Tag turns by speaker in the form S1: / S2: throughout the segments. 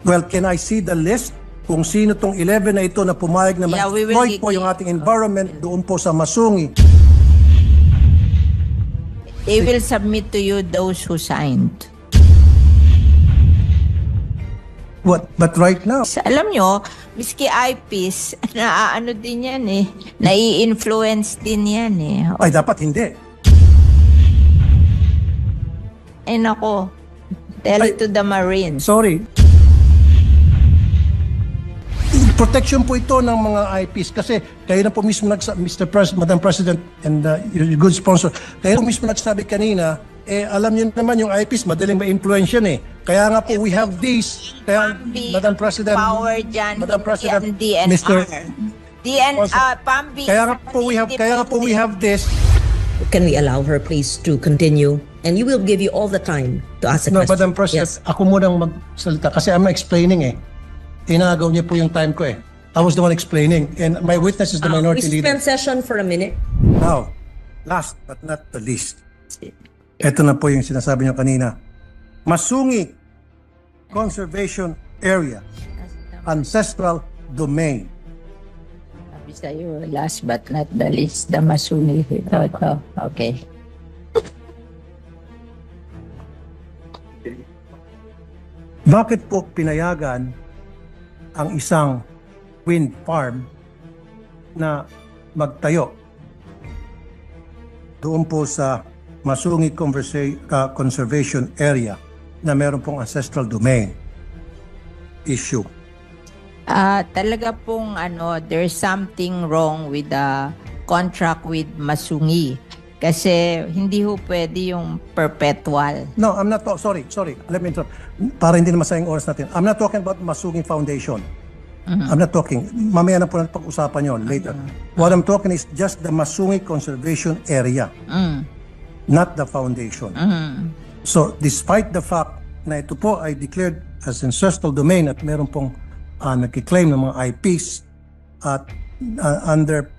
S1: Well, can I see the list kung sino tong 11 na ito na pumayag na
S2: Yeah, we will
S1: ma-exploit po yung ating environment doon po sa Masungi?
S2: They will submit to you those who signed.
S1: What? But right now,
S2: Alam nyo, miski eyepiece, ano din yan eh. Nai-influence din yan eh.
S1: ay dapat hindi.
S2: Ay nako, tell it to the Marines.
S1: Sorry. Protection po ito ng mga IPs kasi kayo na po mismo Madam President and your good sponsor, kayo po mismo nagsabi kanina, alam niyo naman yung IPs madaling ma-influensyan eh. Kaya nga po we have these, kaya Madam President,
S2: Power dyan,
S1: Madam President,
S2: DNR.
S1: Mr.
S2: Pambi.
S1: Kaya nga po we have this.
S3: Can we allow her please to continue? And you will give you all the time to ask a
S1: No,
S3: question.
S1: Madam President,
S3: Yes.
S1: ako munang magsalita kasi I'm explaining eh. Inagaw niya po yung time ko eh. I was the one explaining and my witness is the
S3: We
S1: minority leader.
S3: suspend session for a minute.
S1: Now, last but not the least, ito na po yung sinasabi niyo kanina. Masungi Conservation Area, Ancestral Domain.
S2: Sabi sa'yo, last but not the least, the Masungi. Ito. Okay.
S1: Bakit po pinayagan ang isang wind farm na magtayo doon po sa Masungi Conservation Area na meron pong ancestral domain issue?
S2: Talaga pong there's something wrong with the contract with Masungi. Kasi hindi ho pwede yung perpetual.
S1: No, I'm not sorry. Let me interrupt. Para hindi na masayang oras natin. I'm not talking about Masungi Foundation. I'm not talking. Mamaya na po natin pag-usapan yun later. What I'm talking is just the Masungi Conservation Area. Not the foundation. So, despite the fact na ito po ay declared as ancestral domain at meron pong nagkiklaim ng mga IPs at under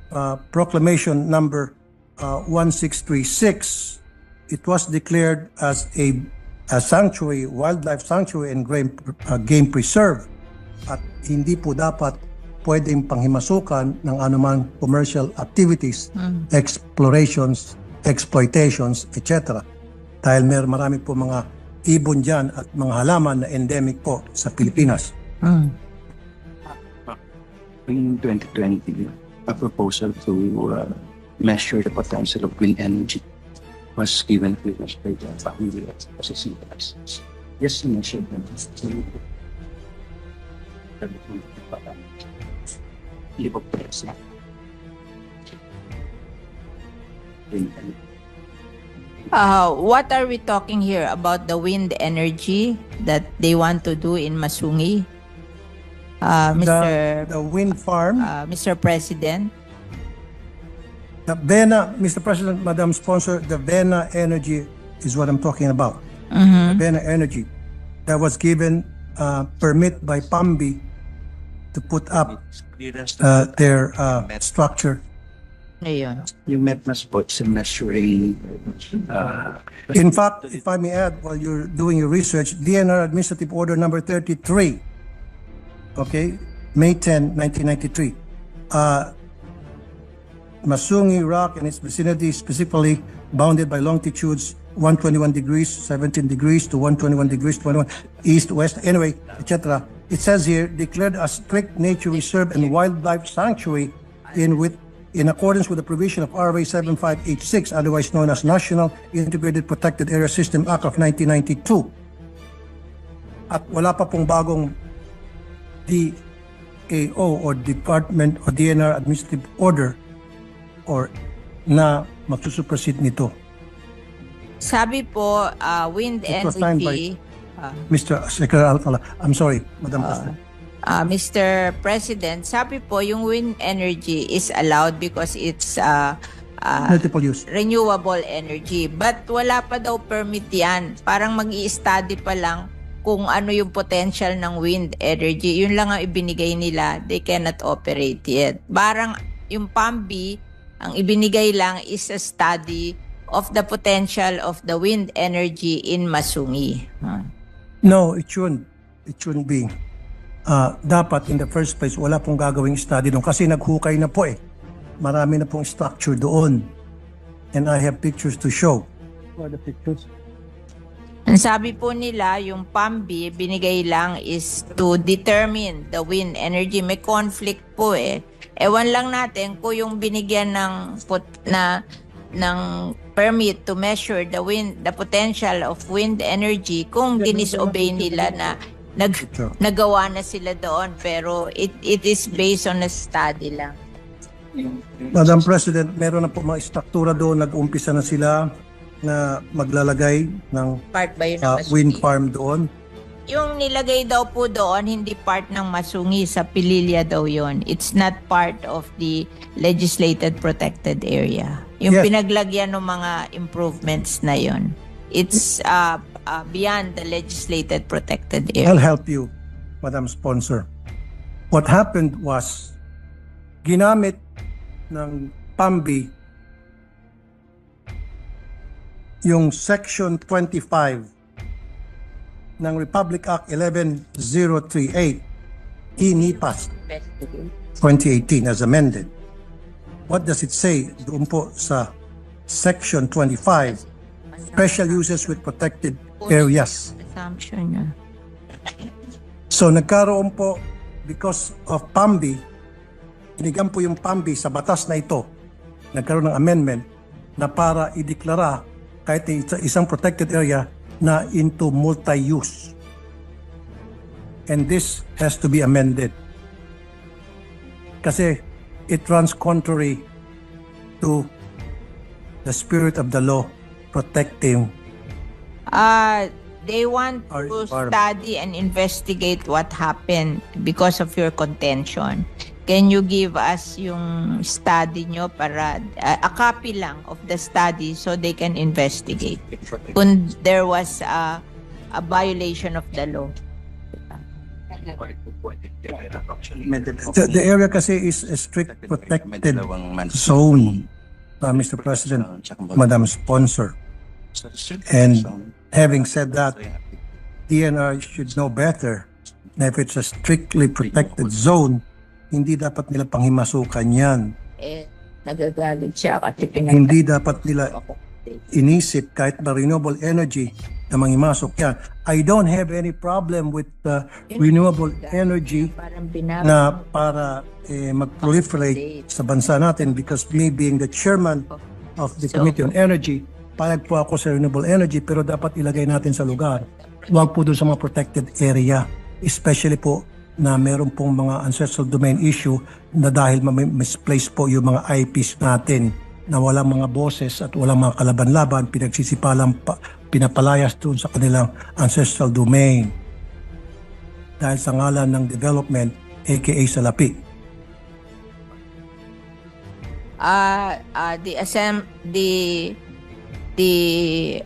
S1: proclamation number 1636, it was declared as a sanctuary, wildlife sanctuary and game preserve at hindi po dapat pwedeng panghimasukan ng anumang commercial activities, explorations, exploitations, etc. Dahil marami po mga ibon dyan at mga halaman na endemic po sa Pilipinas.
S4: In 2020, a proposal to measure the potential of wind energy was given to us by the family as a simple license. Yes, measure them.
S2: What are we talking here about the wind energy that they want to do in Masungi?
S1: The wind farm,
S2: Mr. President?
S1: the Vena, Mr. President, Madam Sponsor, the Vena Energy is what I'm talking about. The Vena Energy that was given permit by PAMBI to put up their structure.
S2: Ayun.
S4: You met mas po sa measuring
S1: In fact, if I may add, while you're doing your research, DNR Administrative Order number 33, okay, May 10, 1993. Masungi Rock and its vicinity specifically bounded by longitudes 121 degrees, 17 degrees to 121 degrees, 21 east, west, anyway, etc. It says here, declared a strict nature reserve and wildlife sanctuary in accordance with the provision of RA 7586, otherwise known as National Integrated Protected Area System Act of 1992. At wala pa pong bagong DAO or Department or DNR Administrative Order or na magsusupersede nito.
S2: Sabi po, wind
S1: It was signed
S2: energy...
S1: Mr. Secretary Alcala. I'm sorry, Madam President.
S2: Mr. President, sabi po, yung wind energy is allowed because it's
S1: Multiple use.
S2: renewable energy. But wala pa daw permit yan. Parang mag-i-study pa lang kung ano yung potential ng wind energy. Yun lang ang ibinigay nila. They cannot operate yet. Parang yung PAMBI, ang ibinigay lang is a study of the potential of the wind energy in Masungi.
S1: No, it shouldn't. It shouldn't be. dapat in the first place wala pong gagawing study doon kasi naghukay na po eh. Marami na pong structure doon. And I have pictures to show. What are the pictures?
S2: Ang sabi po nila, yung PAMBI, binigay lang is to determine the wind energy. May conflict po eh. Ewan lang natin kung yung binigyan ng permit to measure the potential of wind energy, kung disobey nila na nagawa na sila doon. Pero it is based on a study lang.
S1: Madam President, meron na po mga struktura doon. Nag-umpisa na sila na maglalagay ng
S2: Part ba yun ng
S1: wind
S2: Masungi?
S1: farm doon.
S2: Yung nilagay daw po doon, hindi part ng Masungi, sa Pililya daw yon. It's not part of the legislated protected area. Yung
S1: Yes.
S2: pinaglagyan ng mga improvements na yon. It's beyond the legislated protected
S1: I'll
S2: area.
S1: help you, Madam Sponsor. What happened was, ginamit ng PAMBI yung Section 25 ng Republic Act 11038, INIPAS 2018 as amended. What does it say doon po sa Section 25? Special uses with protected areas.
S2: Assumption niya.
S1: So nagkaroon po, because of PAMBI, binigyan po yung PAMBI sa batas na ito, nagkaroon ng amendment na para ideklara kahit isang protected area na into multi-use. And this has to be amended. Kasi it runs contrary to the spirit of the law protecting.
S2: They want
S1: Our
S2: to
S1: environment.
S2: study and investigate what happened because of your contention. Can you give us yung study nyo para a copy lang of the study so they can investigate kung there was a violation of the law?
S1: The area kasi is a strict protected zone, Mr. President, Madam Sponsor. And having said that, DNR should know better na if it's a strictly protected zone, hindi dapat nila panghimasukan yan.
S2: Nagagalit siya kasi
S1: Hindi dapat nila inisip kahit na renewable energy na manghimasok yan. I don't have any problem with renewable energy na para mag-proliferate sa bansa natin because me being the chairman of the Committee on Energy, payag po ako sa renewable energy pero dapat ilagay natin sa lugar. Huwag po doon sa mga protected area, especially po na meron pong mga ancestral domain issue na dahil misplaced po yung mga IPs natin na walang mga boses at walang mga kalaban-laban, pinapalayas doon sa kanilang ancestral domain dahil sa ngalan ng development aka salapi.
S2: The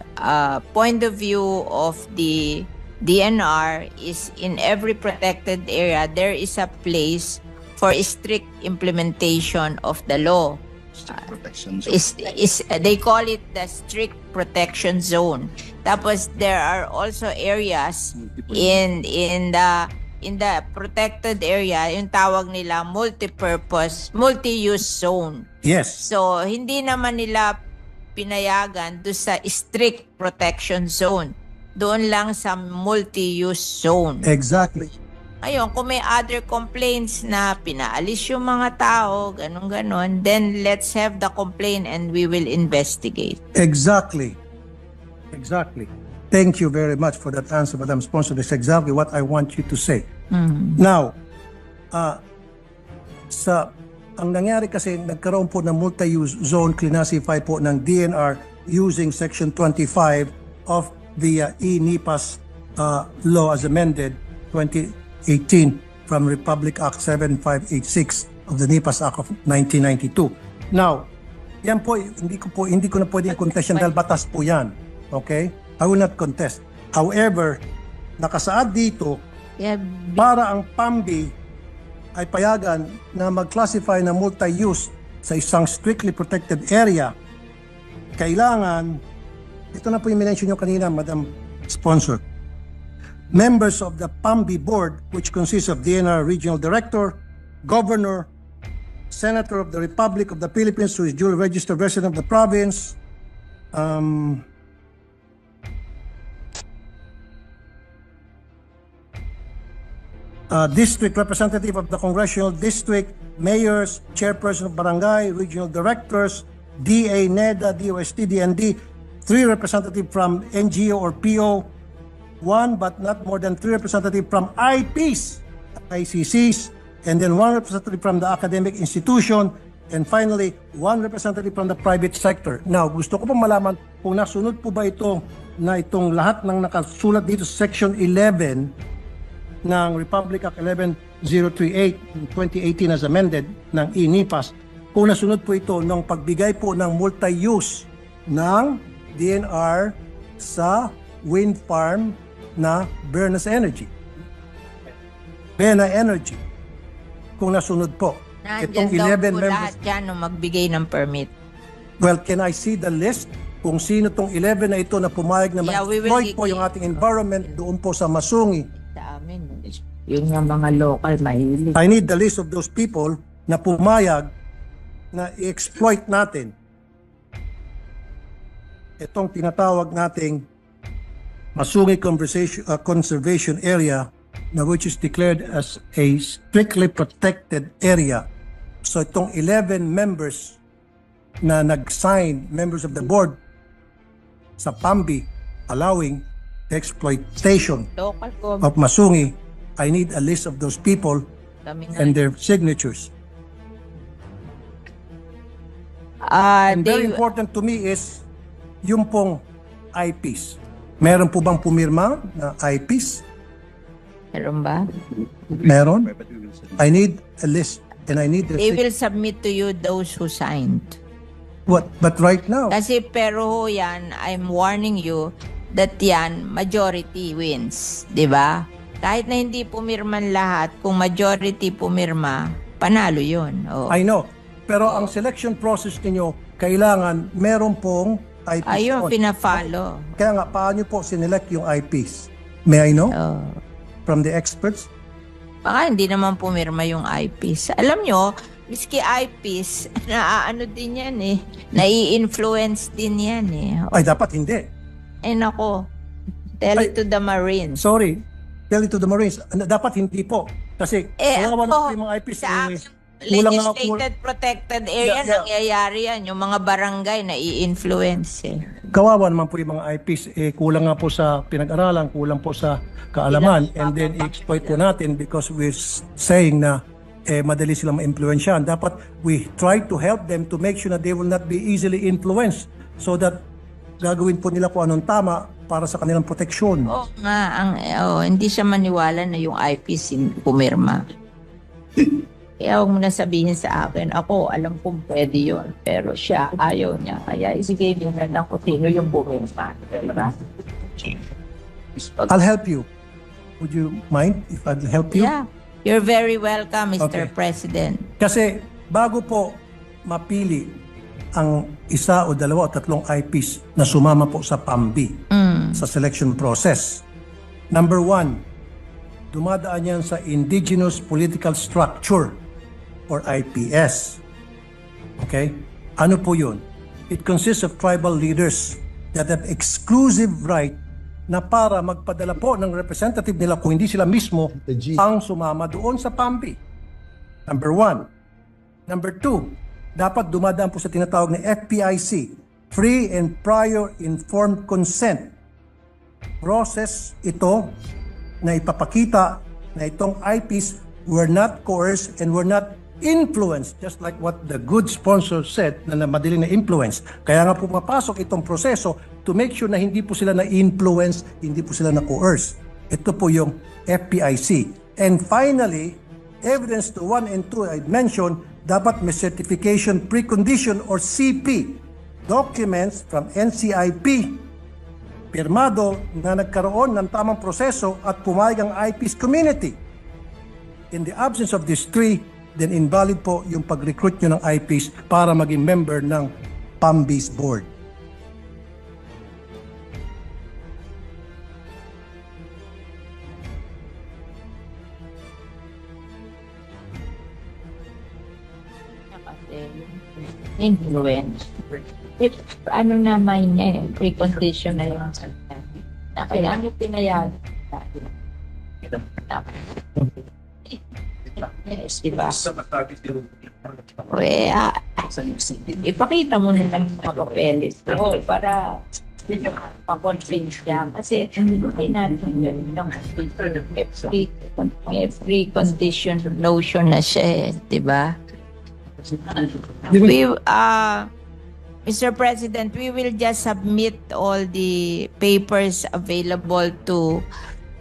S2: point of view of the DNR is in every protected area there is a place for strict implementation of the law. They call it the strict protection zone. Tapos there are also areas in the protected area, yung tawag nila multi-purpose, multi-use zone.
S1: Yes.
S2: So hindi naman nila pinayagan do sa strict protection zone. Doon lang sa multi-use zone.
S1: Exactly.
S2: Ayun, kung may other complaints na pinaalis yung mga tao, ganun-ganon, then let's have the complaint and we will investigate.
S1: Exactly. Exactly. Thank you very much for that answer, Madam Sponsor. That's exactly what I want you to say. Now, ang nangyari kasi, nagkaroon po ng multi-use zone, classify po ng DNR using Section 25 of the INIPAS law as amended 2018 from Republic Act 7586 of the NIPAS Act of 1992. Now, yan po, hindi ko na pwedeng contest yan dahil batas po yan. Okay? I will not contest. However, nakasaad dito, para ang PAMBI ay payagan na mag-classify na multi-use sa isang strictly protected area, kailangan, ito na po yung minention nyo kanina, Madam Sponsor, members of the PAMBI board, which consists of DNR Regional Director, Governor, Senator of the Republic of the Philippines who is duly registered resident of the province, district representative of the congressional district, mayors, chairperson of barangay, regional directors, DA, NEDA, DOST, DND, 3 representative from NGO or PO, 1 but not more than 3 representative from IPs, ICCs, and then 1 representative from the academic institution, and finally, 1 representative from the private sector. Now, gusto ko pong malaman kung nasunod po ba ito na itong lahat ng nakasulat dito sa Section 11 ng Republic Act 11038 2018 as amended ng INIPAS, kung nasunod po ito ng pagbigay po ng multi-use ng DNR sa wind farm na Bernas Energy. Bena Energy. Kung nasunod po.
S2: Nandiyan daw po lahat yan nung magbigay ng permit.
S1: Well, can I see the list kung sino tong 11 na ito na pumayag na ma-exploit po yung ating environment doon po sa Masungi?
S2: Sa amin, yun yung mga local mahilig.
S1: I need the list of those people na pumayag na i-exploit natin itong tinatawag nating Masungi Conservation Area na which is declared as a strictly protected area. So itong 11 members na nag-sign, members of the board sa PAMBI allowing exploitation
S2: Local
S1: of Masungi, I need a list of those people and their signatures. And very important to me is yung pong IPs. Meron po bang pumirma na IPs?
S2: Meron ba?
S1: Meron. I need a list and I need the
S2: They will submit to you those who signed.
S1: what? But right now,
S2: Kasi pero ho yan, I'm warning you that yan, majority wins. Di ba? Kahit na hindi pumirman lahat, kung majority pumirma, panalo yun. Oh.
S1: I know. Pero ang selection process ninyo, kailangan meron pong IPs.
S2: Ayun,
S1: on.
S2: pina-follow.
S1: Kaya nga, paano po sinelect yung IPs? May I know?
S2: Oh.
S1: From the experts?
S2: Baka hindi naman pumirma yung eyepiece. Alam nyo, miski eyepiece, ano din yan eh. Nai-influence din yan eh.
S1: Ay, dapat hindi.
S2: Eh nako, tell it to the Marines.
S1: Sorry. Tell it to the Marines. Dapat hindi po. Kasi, kawawa na po yung mga IPs.
S2: sa legislated protected area, nangyayari yan. Yung mga barangay na i-influence eh.
S1: Kawawa naman po yung mga IPs. Kulang nga po sa pinag-aralan, kulang po sa kaalaman, and then i-exploit po natin because we're saying na madali silang ma-influensyahan. Dapat we try to help them to make sure that they will not be easily influenced so that gagawin po nila kung anong tama para sa kanilang proteksyon.
S2: Oo nga, hindi siya maniwala na yung IPs pumirma. Kaya huwag mo na sabihin sa akin, ako alam kong pwede yun, pero siya ayaw niya. Kaya isigay niyo na lang kung sino yung pumirma. Diba?
S1: I'll help you. Would you mind if I'll help you?
S2: Yeah. You're very welcome, Mr.
S1: Okay.
S2: President.
S1: Kasi bago po mapili ang isa o dalawa o tatlong IPs na sumama po sa PAMBI sa selection process. Number 1, dumadaan yan sa Indigenous Political Structure or IPS. Okay? Ano po yun? It consists of tribal leaders that have exclusive right na para magpadala po ng representative nila kung hindi sila mismo ang sumama doon sa PAMBI. Number 1. Number 2, dapat dumadaan po sa tinatawag na FPIC, Free and Prior Informed Consent. Process ito na ipapakita na itong IPs were not coerced and were not influenced, just like what the good sponsor said na madali na influence. Kaya nga pumapasok itong proseso to make sure na hindi po sila na-influence, hindi po sila na-coerce. Ito po yung FPIC. And finally, evidence to 1 and 2 I mentioned, dapat may certification precondition or CP. Documents from NCIP, pirmado na nagkaroon ng tamang proseso at pumayag ang IPs community. In the absence of these 3, then invalid po yung pag-recruit nyo ng IPs para maging member ng PAMBI's board.
S2: influence. If ano naman niya, precondition na yun. Na kailangan yung pinayag. Yes, diba? Ipakita mo na lang mga papeles para pa-convince siya. Kasi hindi natin yun yung free condition notion na siya diba? Mr. President, we will just submit all the papers available to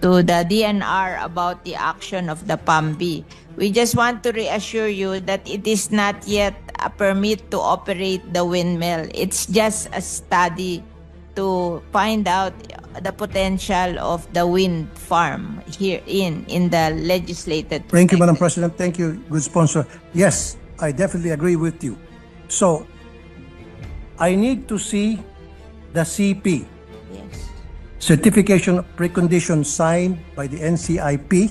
S2: the DNR about the action of the PAMB. We just want to reassure you that it is not yet a permit to operate the windmill. It's just a study to find out the potential of the wind farm here in the legislated.
S1: Thank you, Madam President. Thank you, good sponsor. Yes, I definitely agree with you. So, I need to see the CP.
S2: Yes.
S1: Certification of precondition signed by the NCIP.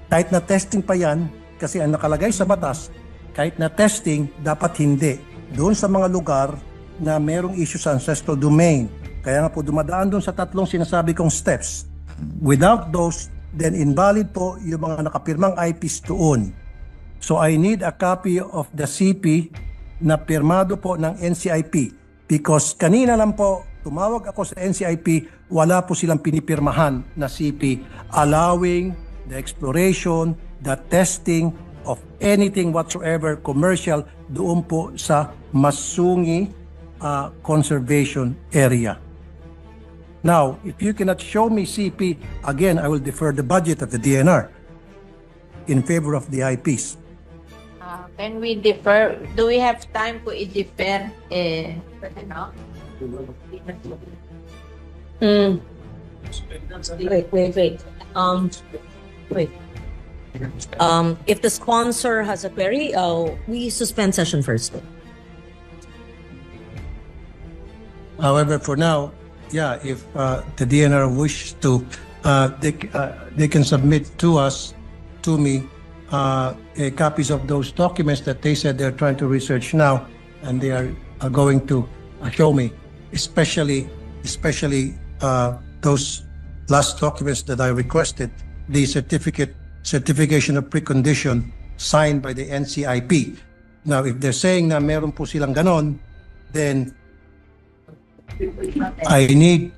S1: Kahit na testing pa yan, kasi ang nakalagay sa batas, kahit na testing, dapat hindi. Doon sa mga lugar na merong issue sa ancestral domain. Kaya nga po dumadaan doon sa tatlong sinasabi kong steps. Without those, then invalid po yung mga nakapirmang IPs doon. So I need a copy of the CP na pirmado po ng NCIP. Because kanina lang po, tumawag ako sa NCIP, wala po silang pinipirmahan na CP allowing the exploration, the testing of anything whatsoever commercial doon po sa Masungi Conservation Area. Now, if you cannot show me CP, again, I will defer the budget of the DNR in favor of the IPs.
S2: Can we defer? Do we have time to i-defer?
S3: Wait. Wait. If the sponsor has a query, we suspend session first.
S1: However, for now, yeah, if the DNR wish to, they can submit to us, to me, copies of those documents that they said they're trying to research now, and they are going to show me, especially those last documents that I requested, the certification of precondition signed by the NCIP. Now, if they're saying na meron po silang ganon, then I need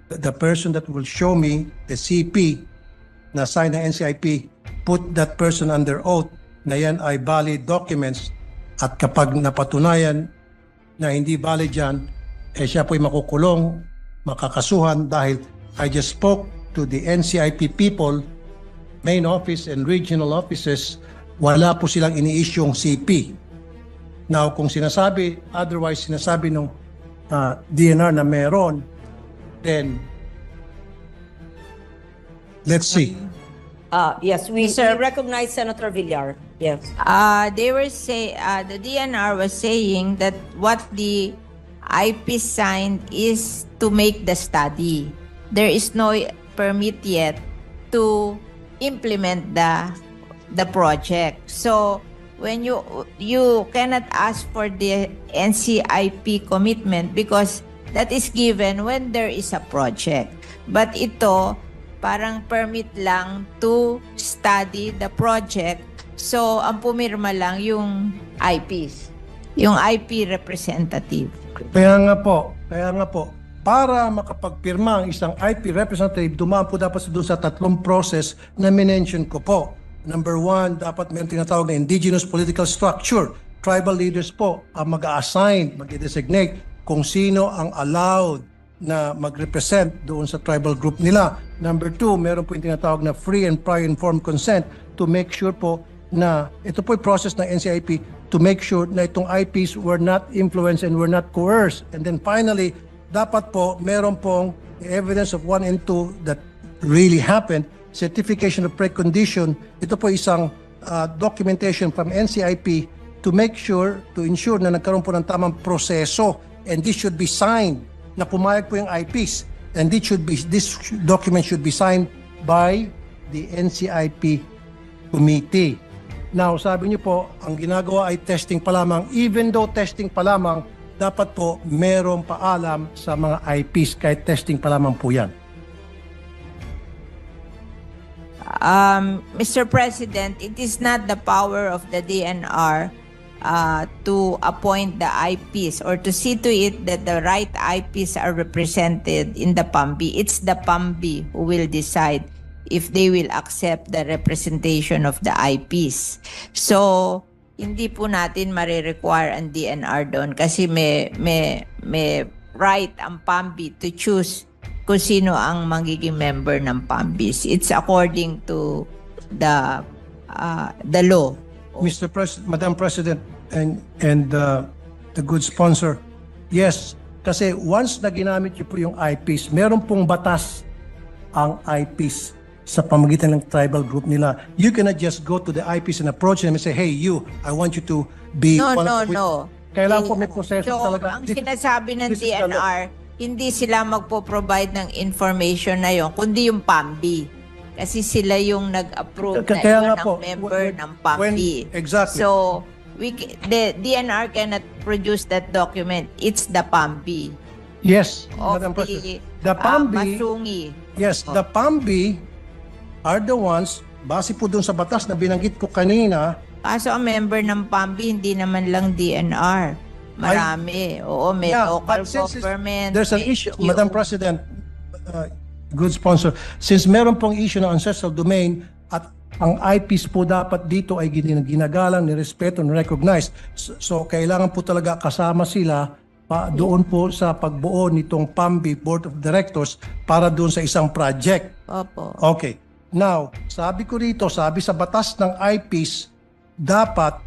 S1: the person that will show me the CP na signed ng NCIP, put that person under oath na yan ay valid documents, at kapag napatunayan na hindi valid yan, siya po'y makukulong, makakasuhan dahil I just spoke to the NCIP people, main office and regional offices, wala po silang ini-issue'ng CP. Now, kung sinasabi, otherwise sinasabi ng DNR na meron, then let's see.
S3: Yes, we recognize Senator Villar. Yes.
S2: They were the DNR was saying that what the IP signed is to make the study. There is no permit yet to implement the project. So when you cannot ask for the NCIP commitment because that is given when there is a project. But ito parang permit lang to study the project. So ang pumirma lang yung IPs, yung IP representative.
S1: Kaya nga po, para makapagpirma ang isang IP representative, dumaan po dapat doon sa tatlong process na minention ko po. Number one, dapat may tinatawag na indigenous political structure. Tribal leaders po ang mag-assign, mag-designate kung sino ang allowed na mag-represent doon sa tribal group nila. Number two, meron po yung tinatawag na free and prior informed consent to make sure po na ito po yung process ng NCIP to make sure na itong IPs were not influenced and were not coerced. And then finally, dapat po meron pong evidence of 1 and 2 that really happened. Certification of precondition, ito po isang documentation from NCIP to make sure, to ensure na nagkaroon po ng tamang proseso, and this should be signed, na pumayag po yung IPs, and this document should be signed by the NCIP committee. Now, sabi niyo po, ang ginagawa ay testing pa lamang. Even though testing pa lamang, dapat po merong paalam sa mga IPs kahit testing pa lamang po yan.
S2: Mr. President, it is not the power of the DNR to appoint the IPs or to see to it that the right IPs are represented in the PAMBI. It's the PAMBI who will decide if they will accept the representation of the IPs. So, hindi po natin marirequire ang DNR doon kasi may right ang PAMBI to choose kung sino ang magiging member ng PAMBIS. It's according to the law.
S1: Madam President and the good sponsor, yes, kasi once na ginamit niyo po yung IPs, meron pong batas ang IPs sa pamagitan ng tribal group nila. You cannot just go to the IPs and approach them and say, hey, you, I want you to be...
S2: No.
S1: Kailangan po may proseso
S2: So,
S1: talaga.
S2: ang sinasabi ng
S1: This is the law.
S2: DNR, hindi sila magpo-provide ng information na yon, kundi yung PAMBI. Kasi sila yung nag-approve na
S1: Kaya
S2: yun
S1: nga
S2: ang
S1: po,
S2: member
S1: when-
S2: ng PAMBI.
S1: exactly.
S2: So, the DNR cannot produce that document. It's the PAMBI.
S1: Yes,
S2: Of
S1: Madam
S2: the
S1: President. The PAMBI,
S2: Masungi.
S1: yes, the PAMBI are the ones, base po dun sa batas na binanggit ko kanina,
S2: Kaso ang member ng PAMBI, hindi naman lang DNR. Marami. Oo, may
S1: Yeah,
S2: local
S1: but since
S2: government.
S1: there's an
S2: may
S1: issue,
S2: NGO.
S1: Madam President, good sponsor, since meron pong issue ng ancestral domain at ang IPs po dapat dito ay ginagalang, nirespeto, nirecognize. So, kailangan po talaga kasama sila doon po sa pagbuo nitong PAMBI Board of Directors para doon sa isang project.
S2: Opo.
S1: Okay. Now, sabi ko rito, sabi sa batas ng IPs, dapat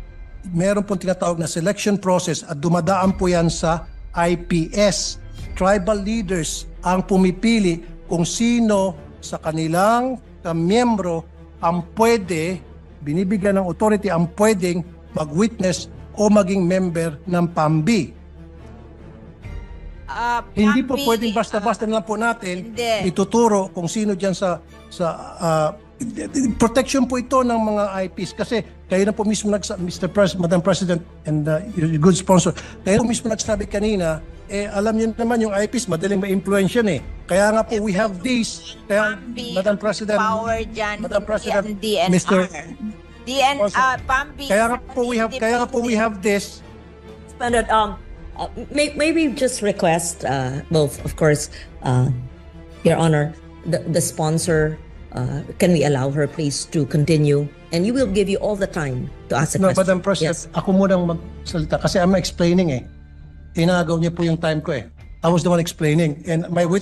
S1: meron pong tinatawag na selection process at dumadaan po yan sa IPS. Tribal leaders ang pumipili kung sino sa kanilang miyembro ang pwede, binibigyan ng authority ang pwedeng mag-witness o maging member ng PAMBI. Hindi po
S2: PAMBI,
S1: pwedeng basta-basta na lang po natin
S2: hindi.
S1: ituturo kung sino dyan sa protection po ito ng mga IPs kasi kayo na po mismo Madam President and your good sponsor, kayo po mismo nagsabi kanina, alam niyo naman yung IPs madaling ma-influence yan Kaya nga po we have this, kaya
S2: PAMBI,
S1: Madam President,
S2: power dyan,
S1: Madam President,
S2: hindi ang
S1: Mr.
S2: DNR. PAMBI.
S1: Kaya nga po we have this.
S3: Suspended, may we just request, both, of course, Your Honor, the sponsor, can we allow her please to continue? And you will give you all the time to ask a
S1: No,
S3: question.
S1: Madam President,
S3: Yes.
S1: ako munang magsalita kasi I'm explaining Inagaw niya po yung time ko I was the one explaining and my witness